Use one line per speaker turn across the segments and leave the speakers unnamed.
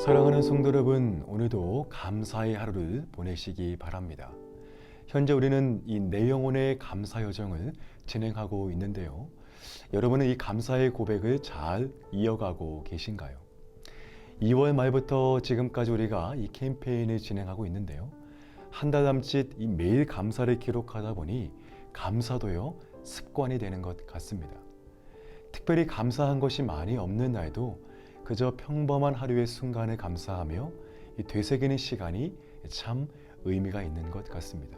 사랑하는 성도 여러분, 오늘도 감사의 하루를 보내시기 바랍니다. 현재 우리는 이 내 영혼의 감사 여정을 진행하고 있는데요. 여러분은 이 감사의 고백을 잘 이어가고 계신가요? 2월 말부터 지금까지 우리가 이 캠페인을 진행하고 있는데요. 한 달 남짓 이 매일 감사를 기록하다 보니 감사도요, 습관이 되는 것 같습니다. 특별히 감사한 것이 많이 없는 날도 그저 평범한 하루의 순간을 감사하며 되새기는 시간이 참 의미가 있는 것 같습니다.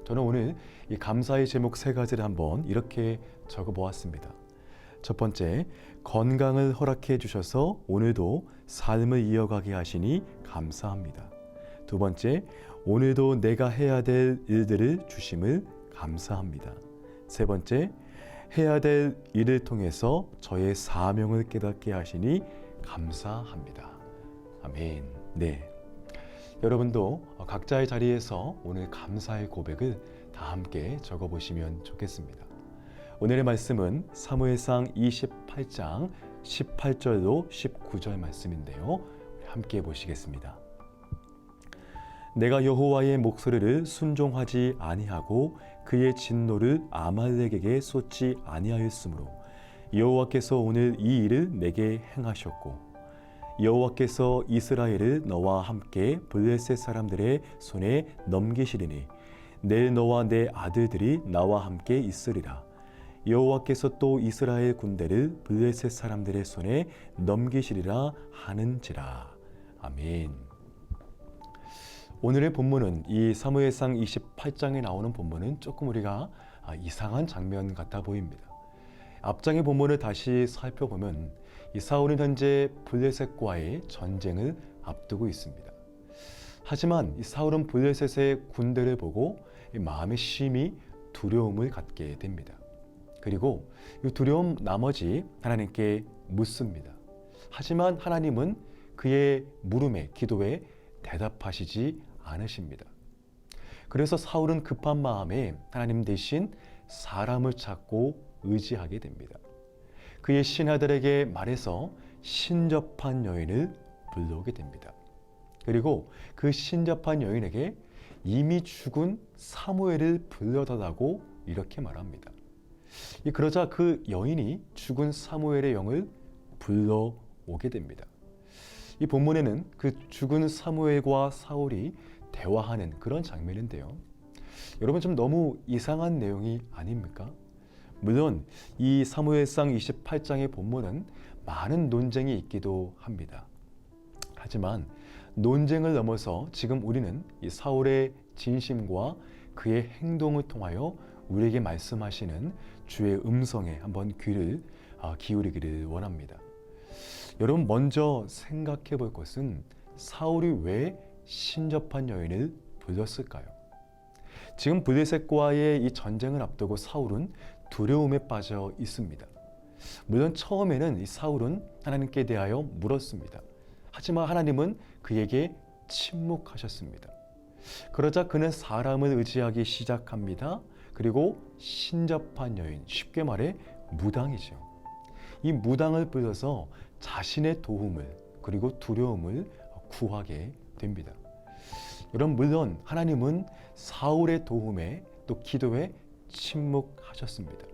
저는 오늘 이 감사의 제목 3가지를 한번 이렇게 적어보았습니다. 첫 번째, 건강을 허락해 주셔서 오늘도 삶을 이어가게 하시니 감사합니다. 두 번째, 오늘도 내가 해야 될 일들을 주심을 감사합니다. 세 번째, 해야 될 일을 통해서 저의 사명을 깨닫게 하시니 감사합니다. 아멘. 네. 여러분도 각자의 자리에서 오늘 감사의 고백을 다 함께 적어보시면 좋겠습니다. 오늘의 말씀은 사무엘상 28장 18절로 19절 말씀인데요. 우리 함께 보시겠습니다. 내가 여호와의 목소리를 순종하지 아니하고 그의 진노를 아말렉에게 쏟지 아니하였으므로 여호와께서 오늘 이 일을 내게 행하셨고 여호와께서 이스라엘을 너와 함께 블레셋 사람들의 손에 넘기시리니 내일 너와 내 아들들이 나와 함께 있으리라. 여호와께서 또 이스라엘 군대를 블레셋 사람들의 손에 넘기시리라 하는지라. 아멘. 오늘의 본문은 이 사무엘상 28장에 나오는 본문은 조금 우리가 이상한 장면 같아 보입니다. 앞장의 본문을 다시 살펴보면 이 사울은 현재 블레셋과의 전쟁을 앞두고 있습니다. 하지만 이 사울은 블레셋의 군대를 보고 마음에 심히 두려움을 갖게 됩니다. 그리고 이 두려움 나머지 하나님께 묻습니다. 하지만 하나님은 그의 물음에, 기도에 대답하시지 않으십니다. 그래서 사울은 급한 마음에 하나님 대신 사람을 찾고 의지하게 됩니다. 그의 신하들에게 말해서 신접한 여인을 불러오게 됩니다. 그리고 그 신접한 여인에게 이미 죽은 사무엘을 불러달라고 이렇게 말합니다. 그러자 그 여인이 죽은 사무엘의 영을 불러오게 됩니다. 이 본문에는 그 죽은 사무엘과 사울이 대화하는 그런 장면인데요. 여러분 좀 너무 이상한 내용이 아닙니까? 물론 이 사무엘상 28장의 본문은 많은 논쟁이 있기도 합니다. 하지만 논쟁을 넘어서 지금 우리는 이 사울의 진심과 그의 행동을 통하여 우리에게 말씀하시는 주의 음성에 한번 귀를 기울이기를 원합니다. 여러분 먼저 생각해 볼 것은 사울이 왜 신접한 여인을 불렀을까요? 지금 블레셋과의 이 전쟁을 앞두고 사울은 두려움에 빠져 있습니다. 물론 처음에는 이 사울은 하나님께 대하여 물었습니다. 하지만 하나님은 그에게 침묵하셨습니다. 그러자 그는 사람을 의지하기 시작합니다. 그리고 신접한 여인, 쉽게 말해 무당이죠. 이 무당을 불러서 자신의 도움을 그리고 두려움을 구하게 됩니다. 여러분 물론 하나님은 사울의 도움에 또 기도에 침묵하셨습니다.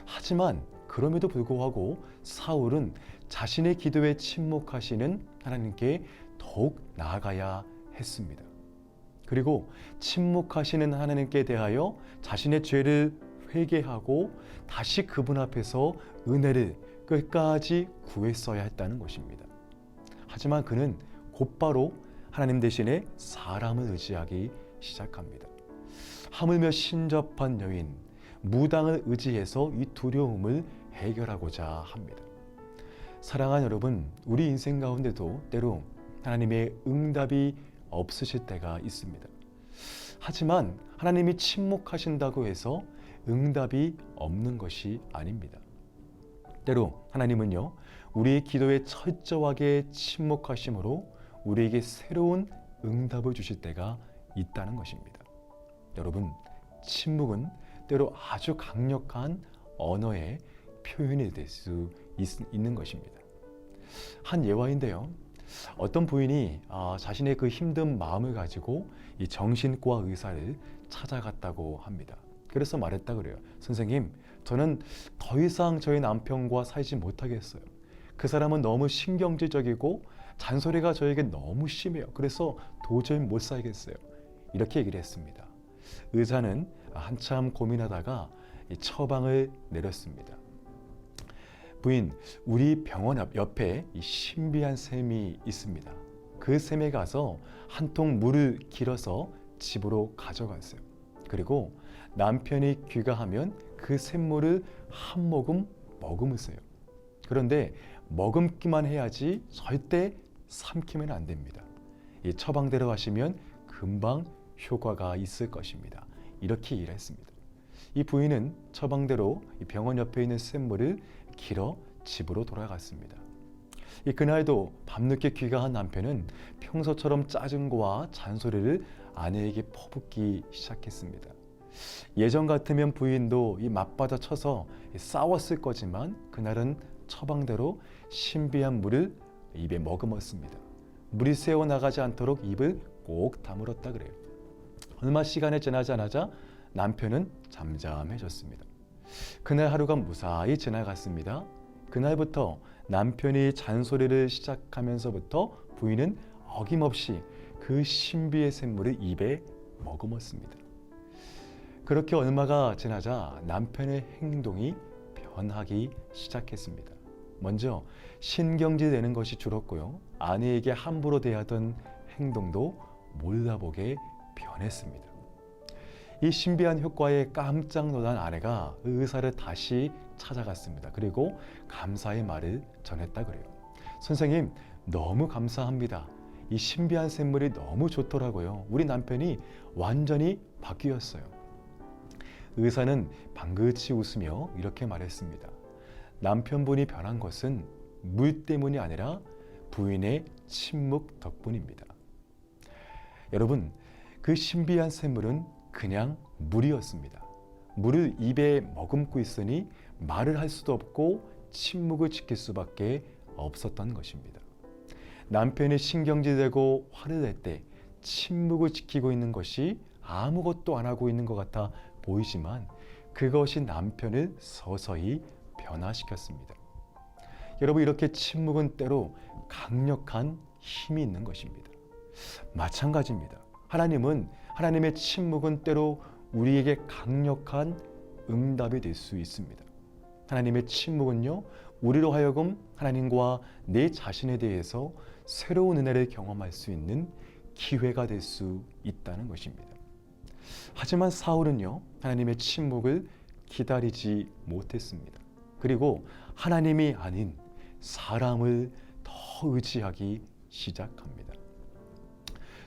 하지만 그럼에도 불구하고 사울은 자신의 기도에 침묵하시는 하나님께 더욱 나아가야 했습니다. 그리고 침묵하시는 하나님께 대하여 자신의 죄를 회개하고 다시 그분 앞에서 은혜를 끝까지 구했어야 했다는 것입니다. 하지만 그는 곧바로 하나님 대신에 사람을 의지하기 시작합니다. 하물며 신접한 여인, 무당을 의지해서 이 두려움을 해결하고자 합니다. 사랑하는 여러분, 우리 인생 가운데도 때로 하나님의 응답이 없으실 때가 있습니다. 하지만 하나님이 침묵하신다고 해서 응답이 없는 것이 아닙니다. 때로 하나님은요, 우리의 기도에 철저하게 침묵하심으로 우리에게 새로운 응답을 주실 때가 있다는 것입니다. 여러분, 침묵은 때로 아주 강력한 언어의 표현이 될 수 있는 것입니다. 한 예화인데요. 어떤 부인이 자신의 그 힘든 마음을 가지고 이 정신과 의사를 찾아갔다고 합니다. 그래서 말했다 그래요. 선생님, 저는 더 이상 저희 남편과 살지 못하겠어요. 그 사람은 너무 신경질적이고 잔소리가 저에게 너무 심해요. 그래서 도저히 못 살겠어요. 이렇게 얘기를 했습니다. 의사는 한참 고민하다가 이 처방을 내렸습니다. 부인, 우리 병원 옆에 이 신비한 샘이 있습니다. 그 샘에 가서 한 통 물을 길어서 집으로 가져가세요. 그리고 남편이 귀가하면 그 샘물을 한 모금 머금으세요. 그런데 머금기만 해야지 절대 삼키면 안 됩니다. 이 처방대로 하시면 금방 효과가 있을 것입니다. 이렇게 일했습니다. 이 부인은 처방대로 이 병원 옆에 있는 샘물을 길어 집으로 돌아갔습니다. 그날도 밤늦게 귀가한 남편은 평소처럼 짜증과 잔소리를 아내에게 퍼붓기 시작했습니다. 예전 같으면 부인도 이 맞받아 쳐서 싸웠을 거지만 그날은 처방대로 신비한 물을 입에 머금었습니다. 물이 새어나가지 않도록 입을 꼭 다물었다 그래요. 얼마 시간이 지나지 않자 남편은 잠잠해졌습니다. 그날 하루가 무사히 지나갔습니다. 그날부터 남편이 잔소리를 시작하면서부터 부인은 어김없이 그 신비의 샘물을 입에 머금었습니다. 그렇게 얼마가 지나자 남편의 행동이 변하기 시작했습니다. 먼저 신경질 내는 것이 줄었고요. 아내에게 함부로 대하던 행동도 몰라보게 변했습니다. 이 신비한 효과에 깜짝 놀란 아내가 의사를 다시 찾아갔습니다. 그리고 감사의 말을 전했다 그래요. 선생님, 너무 감사합니다. 이 신비한 샘물이 너무 좋더라고요. 우리 남편이 완전히 바뀌었어요. 의사는 방긋이 웃으며 이렇게 말했습니다. 남편분이 변한 것은 물 때문이 아니라 부인의 침묵 덕분입니다. 여러분, 그 신비한 샘물은 그냥 물이었습니다. 물을 입에 머금고 있으니 말을 할 수도 없고 침묵을 지킬 수밖에 없었던 것입니다. 남편이 신경질내고 화를 낼 때 침묵을 지키고 있는 것이 아무것도 안 하고 있는 것 같아 보이지만 그것이 남편을 서서히 변화시켰습니다. 여러분, 이렇게 침묵은 때로 강력한 힘이 있는 것입니다. 마찬가지입니다. 하나님의 침묵은 때로 우리에게 강력한 응답이 될 수 있습니다. 하나님의 침묵은요, 우리로 하여금 하나님과 내 자신에 대해서 새로운 은혜를 경험할 수 있는 기회가 될 수 있다는 것입니다. 하지만 사울은요, 하나님의 침묵을 기다리지 못했습니다. 그리고 하나님이 아닌 사람을 더 의지하기 시작합니다.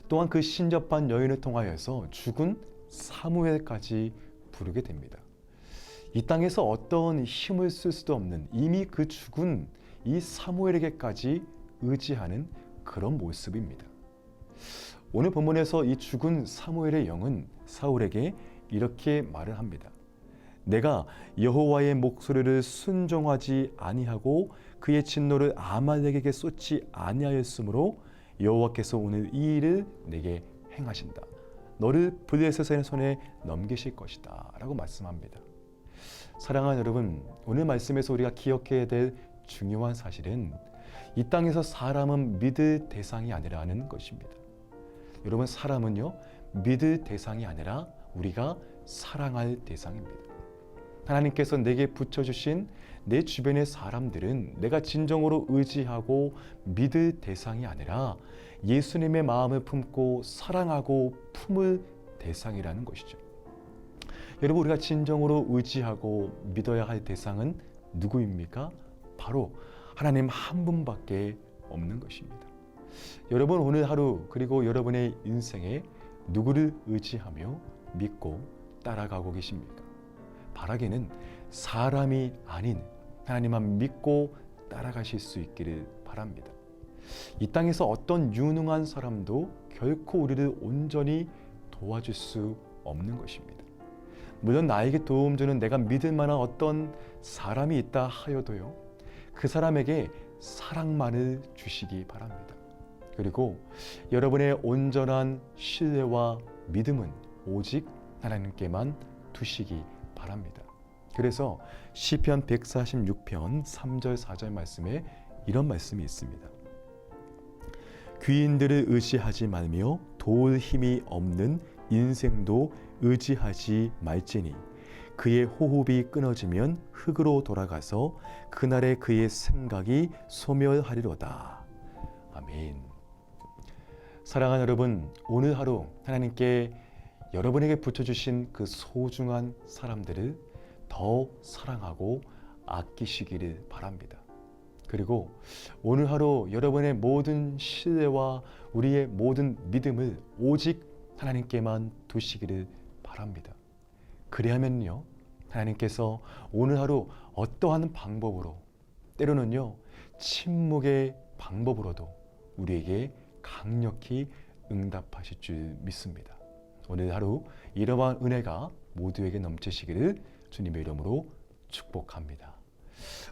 또한 그 신접한 여인을 통하여서 죽은 사무엘까지 부르게 됩니다. 이 땅에서 어떤 힘을 쓸 수도 없는 이미 그 죽은 이 사무엘에게까지 의지하는 그런 모습입니다. 오늘 본문에서 이 죽은 사무엘의 영은 사울에게 이렇게 말을 합니다. 내가 여호와의 목소리를 순종하지 아니하고 그의 진노를 아말렉에게 쏟지 아니하였으므로 여호와께서 오늘 이 일을 내게 행하신다. 너를 블레셋의 손에 넘기실 것이다 라고 말씀합니다. 사랑하는 여러분, 오늘 말씀에서 우리가 기억해야 될 중요한 사실은 이 땅에서 사람은 믿을 대상이 아니라는 것입니다. 여러분, 사람은요, 믿을 대상이 아니라 우리가 사랑할 대상입니다. 하나님께서 내게 붙여주신 내 주변의 사람들은 내가 진정으로 의지하고 믿을 대상이 아니라 예수님의 마음을 품고 사랑하고 품을 대상이라는 것이죠. 여러분, 우리가 진정으로 의지하고 믿어야 할 대상은 누구입니까? 바로 하나님 한 분밖에 없는 것입니다. 여러분, 오늘 하루 그리고 여러분의 인생에 누구를 의지하며 믿고 따라가고 계십니까? 바라기는 사람이 아닌 하나님만 믿고 따라가실 수 있기를 바랍니다. 이 땅에서 어떤 유능한 사람도 결코 우리를 온전히 도와줄 수 없는 것입니다. 물론 나에게 도움 주는 내가 믿을 만한 어떤 사람이 있다 하여도요, 그 사람에게 사랑만을 주시기 바랍니다. 그리고 여러분의 온전한 신뢰와 믿음은 오직 하나님께만 두시기 바랍니다. 그래서 시편 146편 3절 4절 말씀에 이런 말씀이 있습니다. 귀인들을 의지하지 말며 도울 힘이 없는 인생도 의지하지 말지니 그의 호흡이 끊어지면 흙으로 돌아가서 그날에 그의 생각이 소멸하리로다. 아멘. 사랑하는 여러분, 오늘 하루 하나님께 여러분에게 붙여주신 그 소중한 사람들을 더 사랑하고 아끼시기를 바랍니다. 그리고 오늘 하루 여러분의 모든 신뢰와 우리의 모든 믿음을 오직 하나님께만 두시기를 바랍니다. 그리하면요, 하나님께서 오늘 하루 어떠한 방법으로, 때로는요 침묵의 방법으로도 우리에게 강력히 응답하실 줄 믿습니다. 오늘 하루 이러한 은혜가 모두에게 넘치시기를 주님의 이름으로 축복합니다.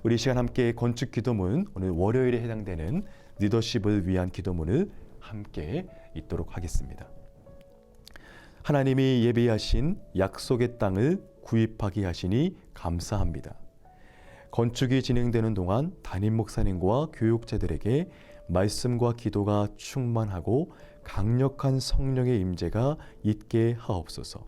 우리 이 시간 함께 건축 기도문, 오늘 월요일에 해당되는 리더십을 위한 기도문을 함께 읽도록 하겠습니다. 하나님이 예비하신 약속의 땅을 구입하게 하시니 감사합니다. 건축이 진행되는 동안 담임 목사님과 교육자들에게 말씀과 기도가 충만하고 강력한 성령의 임재가 있게 하옵소서.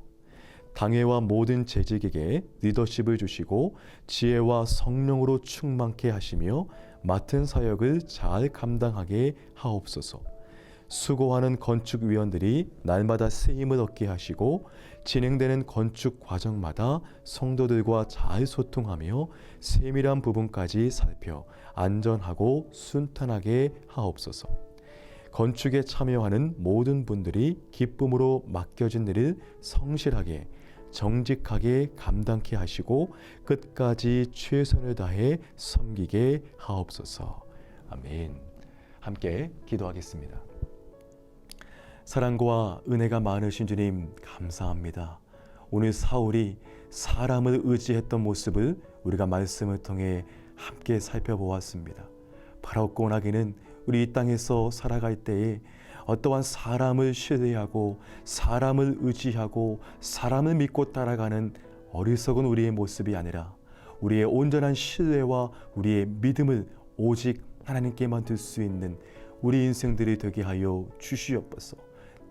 당회와 모든 재직에게 리더십을 주시고 지혜와 성령으로 충만케 하시며 맡은 사역을 잘 감당하게 하옵소서. 수고하는 건축위원들이 날마다 쓰임을 얻게 하시고 진행되는 건축 과정마다 성도들과 잘 소통하며 세밀한 부분까지 살펴 안전하고 순탄하게 하옵소서. 건축에 참여하는 모든 분들이 기쁨으로 맡겨진 일을 성실하게 정직하게 감당케 하시고 끝까지 최선을 다해 섬기게 하옵소서. 아멘. 함께 기도하겠습니다. 사랑과 은혜가 많으신 주님 감사합니다. 오늘 사울이 사람을 의지했던 모습을 우리가 말씀을 통해 함께 살펴보았습니다. 바라옵고 원하기는 우리 이 땅에서 살아갈 때에 어떠한 사람을 신뢰하고 사람을 의지하고 사람을 믿고 따라가는 어리석은 우리의 모습이 아니라 우리의 온전한 신뢰와 우리의 믿음을 오직 하나님께만 둘 수 있는 우리 인생들이 되게 하여 주시옵소서.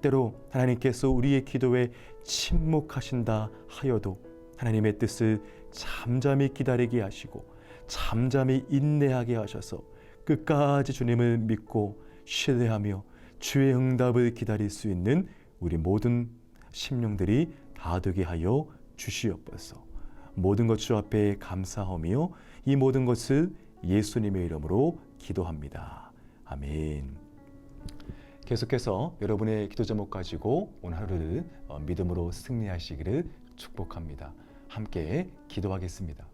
때로 하나님께서 우리의 기도에 침묵하신다 하여도 하나님의 뜻을 잠잠히 기다리게 하시고 잠잠히 인내하게 하셔서 끝까지 주님을 믿고 신뢰하며 주의 응답을 기다릴 수 있는 우리 모든 심령들이 다 되게 하여 주시옵소서. 모든 것 주 앞에 감사하며 이 모든 것을 예수님의 이름으로 기도합니다. 아멘. 계속해서 여러분의 기도 제목 가지고 오늘 하루를 믿음으로 승리하시기를 축복합니다. 함께 기도하겠습니다.